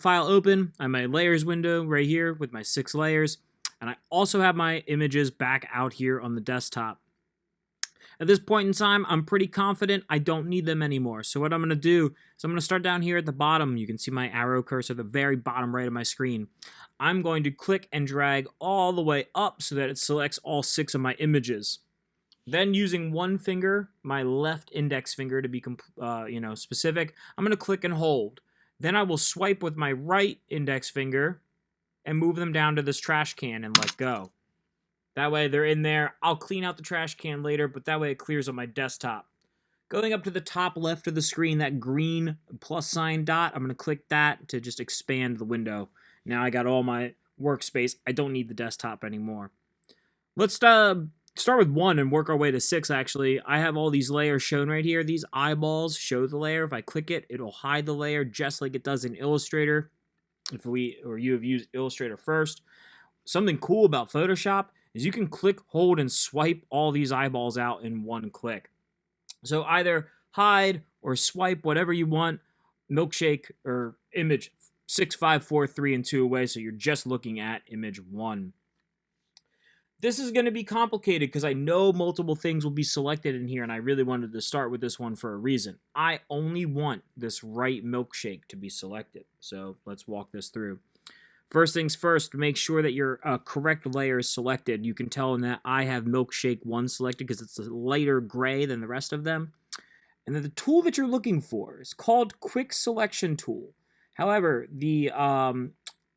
file open. I have my layers window right here with my 6 layers. And I also have my images back out here on the desktop. At this point in time, I'm pretty confident I don't need them anymore. So what I'm going to do is I'm going to start down here at the bottom. You can see my arrow cursor at the very bottom right of my screen. I'm going to click and drag all the way up so that it selects all 6 of my images. Then using one finger, my left index finger to be specific, I'm going to click and hold. Then I will swipe with my right index finger and move them down to this trash can and let go. That way they're in there. I'll clean out the trash can later, but that way it clears up my desktop. Going up to the top left of the screen, that green plus sign dot, I'm going to click that to just expand the window. Now I got all my workspace. I don't need the desktop anymore. Let's start with 1 and work our way to 6, actually. I have all these layers shown right here. These eyeballs show the layer. If I click it, it'll hide the layer just like it does in Illustrator. If you have used Illustrator first. Something cool about Photoshop is you can click, hold, and swipe all these eyeballs out in one click. So either hide or swipe whatever you want, milkshake or image 6, 5, 4, 3, and 2 away, so you're just looking at image 1. This is going to be complicated because I know multiple things will be selected in here, and I really wanted to start with this one for a reason. I only want this right milkshake to be selected, so let's walk this through. First things first, make sure that your correct layer is selected. You can tell in that I have milkshake 1 selected because it's a lighter gray than the rest of them. And then the tool that you're looking for is called Quick Selection Tool. However, the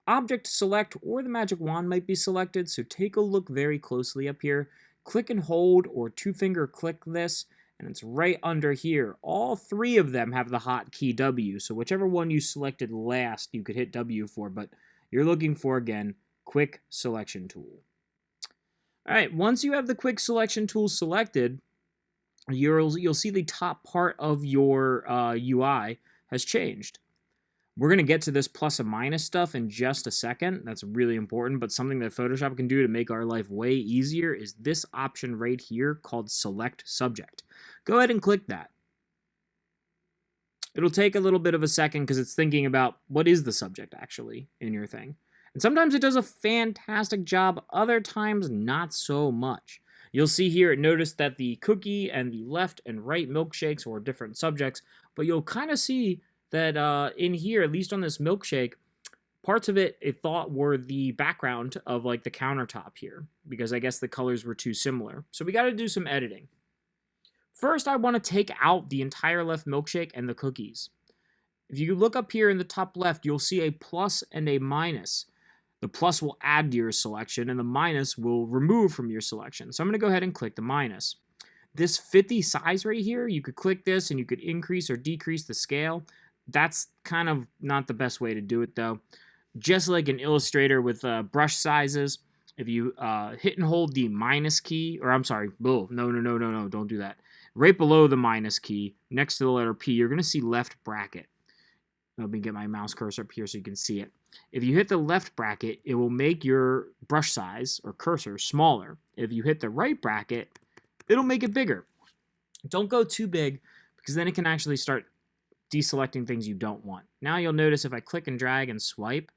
Object Select or the magic wand might be selected, so take a look very closely up here. Click and hold or 2-finger click this, and it's right under here. All 3 of them have the hotkey W, so whichever one you selected last, you could hit W for, but you're looking for, again, Quick Selection Tool. All right, once you have the Quick Selection Tool selected, you'll see the top part of your UI has changed. We're going to get to this plus and minus stuff in just a second. That's really important, but something that Photoshop can do to make our life way easier is this option right here called Select Subject. Go ahead and click that. It'll take a little bit of a second because it's thinking about what is the subject actually in your thing. And sometimes it does a fantastic job, other times not so much. You'll see here, notice that the cookie and the left and right milkshakes were different subjects, but you'll kind of see that in here, at least on this milkshake, parts of it thought were the background of like the countertop here, because I guess the colors were too similar. So we got to do some editing. First, I want to take out the entire left milkshake and the cookies. If you look up here in the top left, you'll see a plus and a minus. The plus will add to your selection, and the minus will remove from your selection. So I'm going to go ahead and click the minus. This 50 size right here, you could click this and you could increase or decrease the scale. That's kind of not the best way to do it, though. Just like in Illustrator with brush sizes, if you hit and hold the minus key, or I'm sorry, no, don't do that. Right below the minus key, next to the letter P, you're going to see left bracket. Let me get my mouse cursor up here so you can see it. If you hit the left bracket, it will make your brush size or cursor smaller. If you hit the right bracket, it'll make it bigger. Don't go too big because then it can actually start deselecting things you don't want. Now you'll notice if I click and drag and swipe,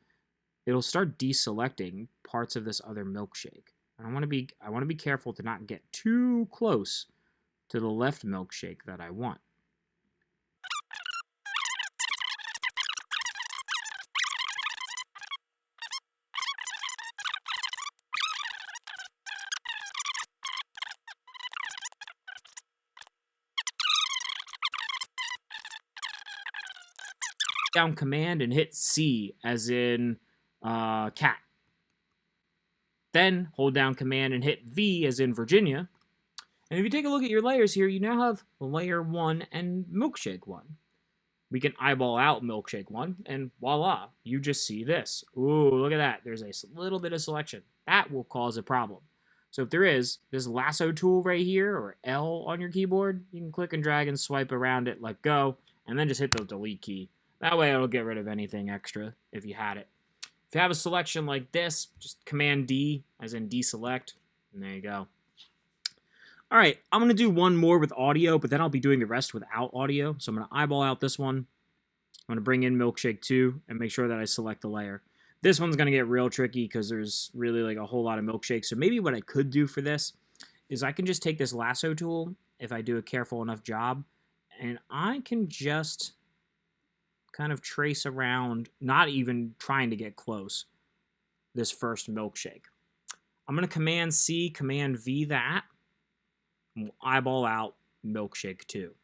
it'll start deselecting parts of this other milkshake. And I want to be careful to not get too close to the left milkshake that I want. Down command and hit C as in cat. Then hold down command and hit V as in Virginia. And if you take a look at your layers here, you now have layer 1 and milkshake 1. We can eyeball out milkshake 1 and voila, you just see this. Ooh, look at that. There's a little bit of selection. That will cause a problem. So if there is, this lasso tool right here, or L on your keyboard, you can click and drag and swipe around it, let go, and then just hit the delete key. That way it'll get rid of anything extra if you had it. If you have a selection like this, just Command D, as in deselect, and there you go. All right, I'm going to do one more with audio, but then I'll be doing the rest without audio. So I'm going to eyeball out this one. I'm going to bring in milkshake 2 and make sure that I select the layer. This one's going to get real tricky because there's really like a whole lot of milkshakes. So maybe what I could do for this is I can just take this lasso tool if I do a careful enough job, and I can just kind of trace around, not even trying to get close, this first milkshake. I'm going to Command C, Command V that, and we'll eyeball out milkshake 2.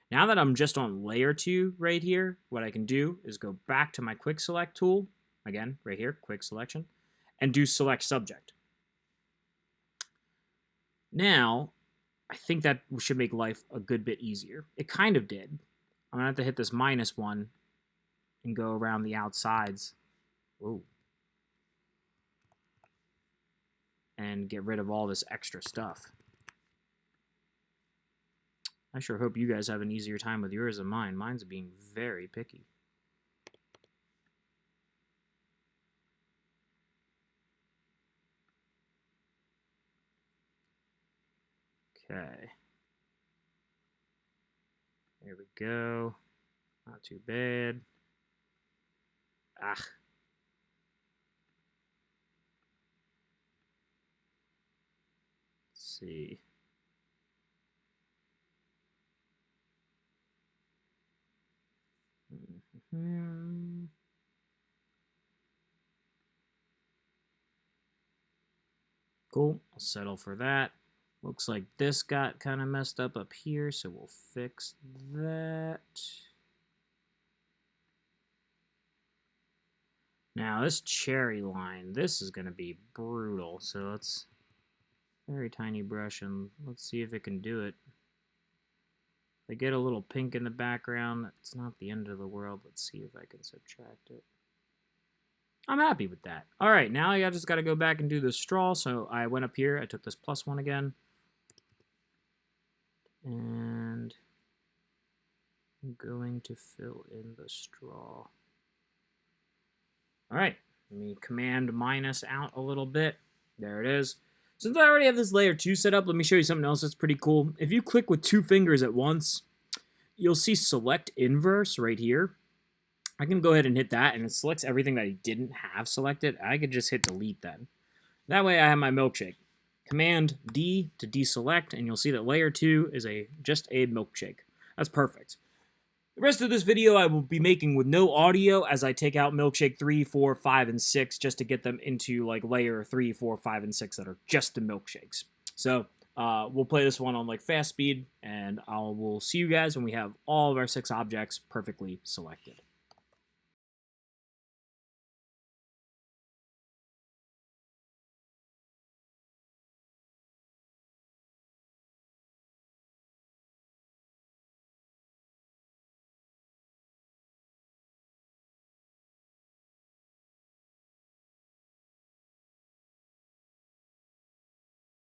Now that I'm just on layer 2 right here, what I can do is go back to my quick select tool, again, right here, quick selection, and do select subject. Now, I think that should make life a good bit easier. It kind of did. I'm going to have to hit this -1 and go around the outsides. Whoa. And get rid of all this extra stuff. I sure hope you guys have an easier time with yours than mine. Mine's being very picky. Okay. There we go. Not too bad. Ah. Let's see. Cool. I'll settle for that. Looks like this got kind of messed up here, so we'll fix that. Now, this cherry line, this is going to be brutal. So let's, very tiny brush, and let's see if it can do it. If I get a little pink in the background, it's not the end of the world. Let's see if I can subtract it. I'm happy with that. All right, now I just got to go back and do the straw. So I went up here, I took this +1 again. And I'm going to fill in the straw. All right, let me Command minus out a little bit. There it is. Since I already have this layer 2 set up, let me show you something else that's pretty cool. If you click with 2 fingers at once, you'll see select inverse right here. I can go ahead and hit that, and it selects everything that I didn't have selected. I could just hit delete then. That way I have my milkshake. Command D to deselect, and you'll see that layer 2 is just a milkshake. That's perfect. The rest of this video I will be making with no audio as I take out milkshake 3, 4, 5, and 6 just to get them into like layer 3, 4, 5, and 6 that are just the milkshakes. So we'll play this one on like fast speed, and we'll see you guys when we have all of our 6 objects perfectly selected.